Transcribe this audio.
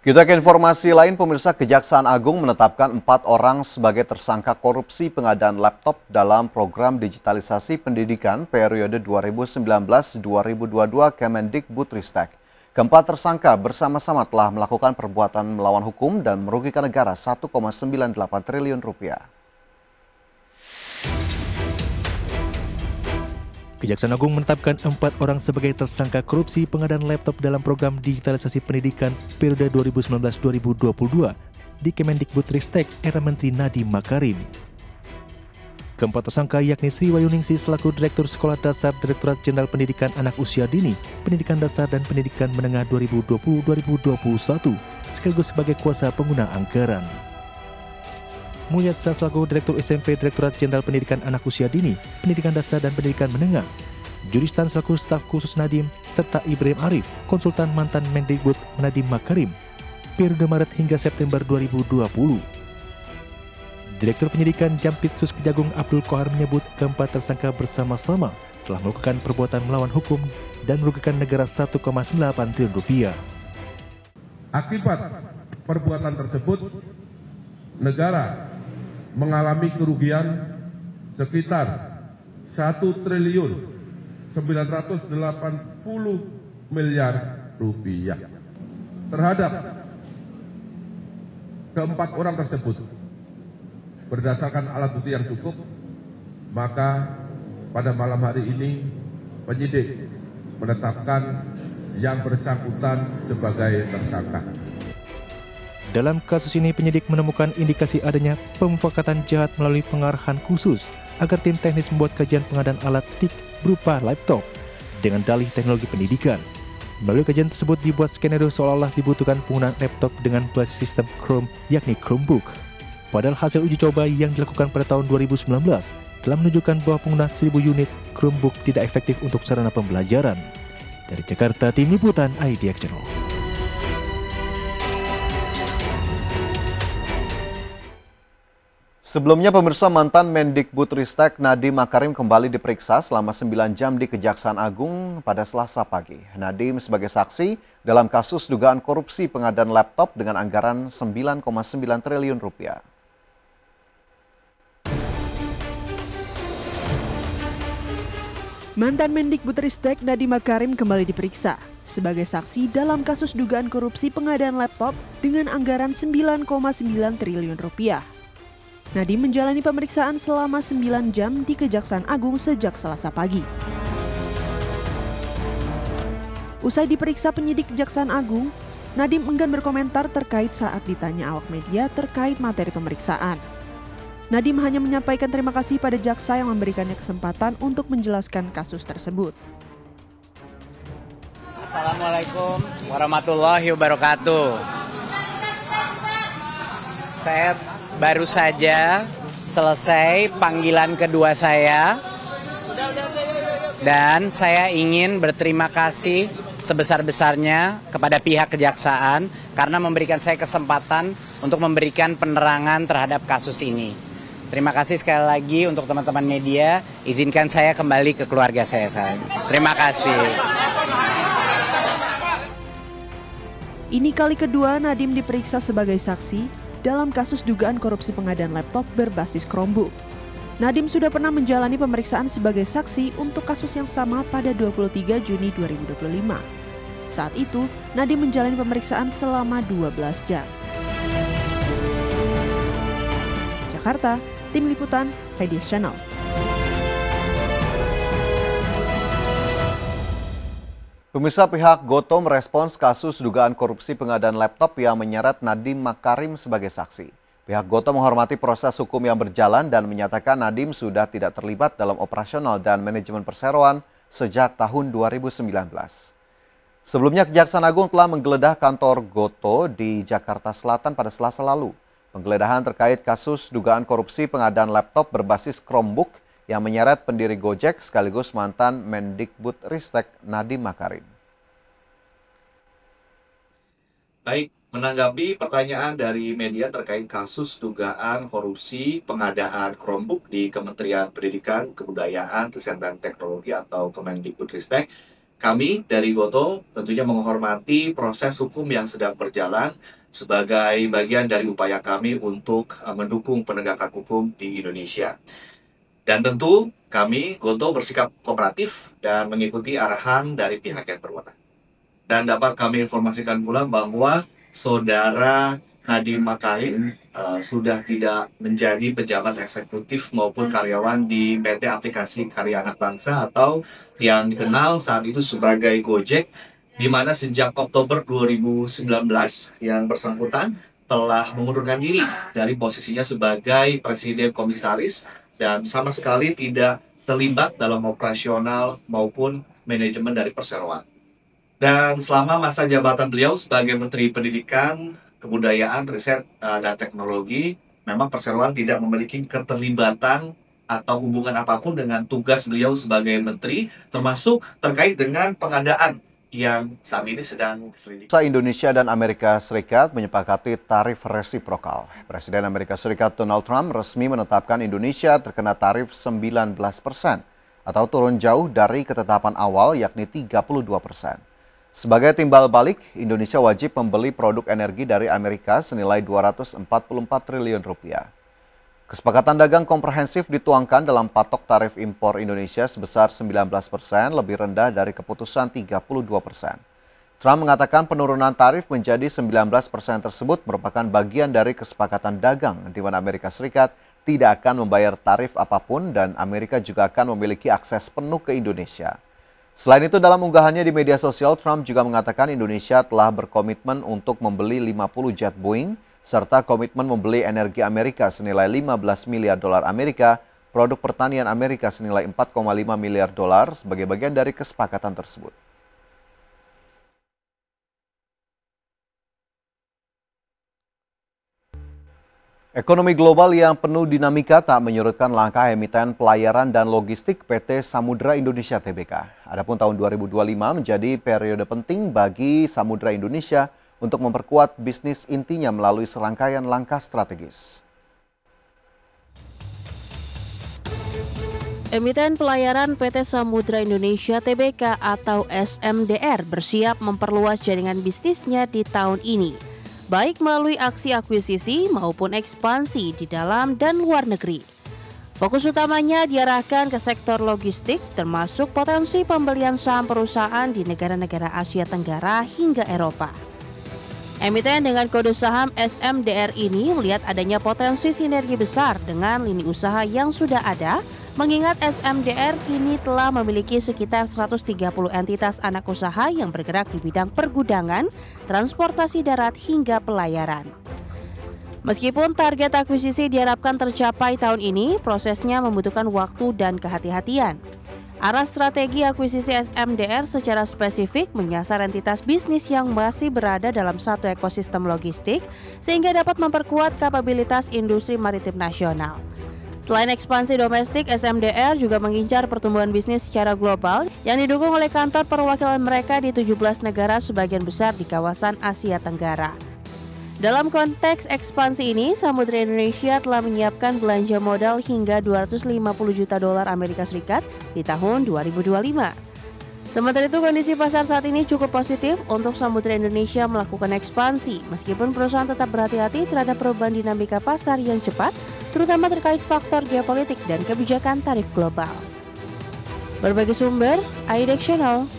Kita ke informasi lain, pemirsa. Kejaksaan Agung menetapkan 4 orang sebagai tersangka korupsi pengadaan laptop dalam program digitalisasi pendidikan periode 2019-2022 Kemendikbudristek. Keempat tersangka bersama-sama telah melakukan perbuatan melawan hukum dan merugikan negara 1,98 triliun rupiah. Kejaksaan Agung menetapkan 4 orang sebagai tersangka korupsi pengadaan laptop dalam program digitalisasi pendidikan periode 2019-2022 di Kemendikbudristek era Menteri Nadiem Makarim. Keempat tersangka yakni Sri Wayuningsi selaku Direktur Sekolah Dasar Direktorat Jenderal Pendidikan Anak Usia Dini, Pendidikan Dasar dan Pendidikan Menengah 2020-2021, sekaligus sebagai kuasa pengguna anggaran. Mulyatsa selaku Direktur SMP Direktorat Jenderal Pendidikan Anak Usia Dini, Pendidikan Dasar dan Pendidikan Menengah, Juristan selaku Staf Khusus Nadiem, serta Ibrahim Arif, konsultan mantan Mendikbud Nadiem Makarim, periode Maret hingga September 2020. Direktur Penyidikan Jampitsus Kejagung Abdul Qahar menyebut keempat tersangka bersama-sama telah melakukan perbuatan melawan hukum dan merugikan negara 1,98 triliun rupiah. Akibat perbuatan tersebut, negara mengalami kerugian sekitar 1.980 miliar rupiah. Terhadap keempat orang tersebut, berdasarkan alat bukti yang cukup, maka pada malam hari ini penyidik menetapkan yang bersangkutan sebagai tersangka. Dalam kasus ini, penyidik menemukan indikasi adanya pemufakatan jahat melalui pengarahan khusus agar tim teknis membuat kajian pengadaan alat TIK berupa laptop dengan dalih teknologi pendidikan. Melalui kajian tersebut dibuat skenario seolah-olah dibutuhkan penggunaan laptop dengan basis sistem Chrome, yakni Chromebook. Padahal hasil uji coba yang dilakukan pada tahun 2019 telah menunjukkan bahwa pengguna 1000 unit Chromebook tidak efektif untuk sarana pembelajaran. Dari Jakarta, Tim Liputan IDX Channel. Sebelumnya, pemirsa, mantan Mendikbudristek Nadiem Makarim kembali diperiksa selama 9 jam di Kejaksaan Agung pada Selasa pagi. Nadiem sebagai saksi dalam kasus dugaan korupsi pengadaan laptop dengan anggaran 9,9 triliun rupiah. Mantan Mendikbudristek Nadiem Makarim kembali diperiksa sebagai saksi dalam kasus dugaan korupsi pengadaan laptop dengan anggaran 9,9 triliun rupiah. Nadiem menjalani pemeriksaan selama 9 jam di Kejaksaan Agung sejak Selasa pagi. Usai diperiksa penyidik Kejaksaan Agung, Nadiem enggan berkomentar terkait saat ditanya awak media terkait materi pemeriksaan. Nadiem hanya menyampaikan terima kasih pada jaksa yang memberikannya kesempatan untuk menjelaskan kasus tersebut. Assalamualaikum warahmatullahi wabarakatuh. Saya baru saja selesai panggilan kedua saya dan saya ingin berterima kasih sebesar-besarnya kepada pihak kejaksaan karena memberikan saya kesempatan untuk memberikan penerangan terhadap kasus ini. Terima kasih sekali lagi untuk teman-teman media, izinkan saya kembali ke keluarga saya. Terima kasih. Ini kali kedua Nadiem diperiksa sebagai saksi dalam kasus dugaan korupsi pengadaan laptop berbasis Chromebook. Nadiem sudah pernah menjalani pemeriksaan sebagai saksi untuk kasus yang sama pada 23 Juni 2025. Saat itu, Nadiem menjalani pemeriksaan selama 12 jam. Jakarta, Tim Liputan IDX Channel. Pemirsa, pihak Goto merespons kasus dugaan korupsi pengadaan laptop yang menyeret Nadiem Makarim sebagai saksi. Pihak Goto menghormati proses hukum yang berjalan dan menyatakan Nadiem sudah tidak terlibat dalam operasional dan manajemen perseroan sejak tahun 2019. Sebelumnya, Kejaksaan Agung telah menggeledah kantor Goto di Jakarta Selatan pada Selasa lalu. Penggeledahan terkait kasus dugaan korupsi pengadaan laptop berbasis Chromebook yang menyeret pendiri Gojek sekaligus mantan Mendikbudristek Nadiem Makarim. Baik, menanggapi pertanyaan dari media terkait kasus dugaan korupsi pengadaan Chromebook di Kementerian Pendidikan, Kebudayaan, Riset dan Teknologi atau Kemendikbudristek, kami dari GoTo tentunya menghormati proses hukum yang sedang berjalan sebagai bagian dari upaya kami untuk mendukung penegakan hukum di Indonesia. Dan tentu kami, GoTo, bersikap kooperatif dan mengikuti arahan dari pihak yang berwenang. Dan dapat kami informasikan pula bahwa Saudara Nadiem Makarim sudah tidak menjadi pejabat eksekutif maupun karyawan di PT Aplikasi Karya Anak Bangsa atau yang dikenal saat itu sebagai Gojek, di mana sejak Oktober 2019 yang bersangkutan telah mengundurkan diri dari posisinya sebagai Presiden Komisaris dan sama sekali tidak terlibat dalam operasional maupun manajemen dari perseroan. Dan selama masa jabatan beliau sebagai Menteri Pendidikan, Kebudayaan, Riset, dan Teknologi, memang perseroan tidak memiliki keterlibatan atau hubungan apapun dengan tugas beliau sebagai menteri, termasuk terkait dengan pengadaan yang saat ini sedang diselidiki. Indonesia dan Amerika Serikat menyepakati tarif resiprokal. Presiden Amerika Serikat Donald Trump resmi menetapkan Indonesia terkena tarif 19% atau turun jauh dari ketetapan awal yakni 32%. Sebagai timbal balik, Indonesia wajib membeli produk energi dari Amerika senilai 244 triliun rupiah. Kesepakatan dagang komprehensif dituangkan dalam patok tarif impor Indonesia sebesar 19%, lebih rendah dari keputusan 32%. Trump mengatakan penurunan tarif menjadi 19% tersebut merupakan bagian dari kesepakatan dagang di mana Amerika Serikat tidak akan membayar tarif apapun dan Amerika juga akan memiliki akses penuh ke Indonesia. Selain itu, dalam unggahannya di media sosial, Trump juga mengatakan Indonesia telah berkomitmen untuk membeli 50 jet Boeing, serta komitmen membeli energi Amerika senilai 15 miliar dolar Amerika, produk pertanian Amerika senilai 4,5 miliar dolar sebagai bagian dari kesepakatan tersebut. Ekonomi global yang penuh dinamika tak menyurutkan langkah emiten pelayaran dan logistik PT Samudra Indonesia Tbk. Adapun tahun 2025 menjadi periode penting bagi Samudra Indonesia untuk memperkuat bisnis intinya melalui serangkaian langkah strategis. Emiten pelayaran PT Samudra Indonesia Tbk atau SMDR bersiap memperluas jaringan bisnisnya di tahun ini, baik melalui aksi akuisisi maupun ekspansi di dalam dan luar negeri. Fokus utamanya diarahkan ke sektor logistik, termasuk potensi pembelian saham perusahaan di negara-negara Asia Tenggara hingga Eropa. Emiten dengan kode saham SMDR ini melihat adanya potensi sinergi besar dengan lini usaha yang sudah ada, mengingat SMDR kini telah memiliki sekitar 130 entitas anak usaha yang bergerak di bidang pergudangan, transportasi darat hingga pelayaran. Meskipun target akuisisi diharapkan tercapai tahun ini, prosesnya membutuhkan waktu dan kehati-hatian. Arah strategi akuisisi SMDR secara spesifik menyasar entitas bisnis yang masih berada dalam satu ekosistem logistik sehingga dapat memperkuat kapabilitas industri maritim nasional. Selain ekspansi domestik, SMDR juga mengincar pertumbuhan bisnis secara global yang didukung oleh kantor perwakilan mereka di 17 negara sebagian besar di kawasan Asia Tenggara. Dalam konteks ekspansi ini, Samudra Indonesia telah menyiapkan belanja modal hingga 250 juta dolar Amerika Serikat di tahun 2025. Sementara itu, kondisi pasar saat ini cukup positif untuk Samudra Indonesia melakukan ekspansi, meskipun perusahaan tetap berhati-hati terhadap perubahan dinamika pasar yang cepat, terutama terkait faktor geopolitik dan kebijakan tarif global. Berbagai sumber, IDX Channel.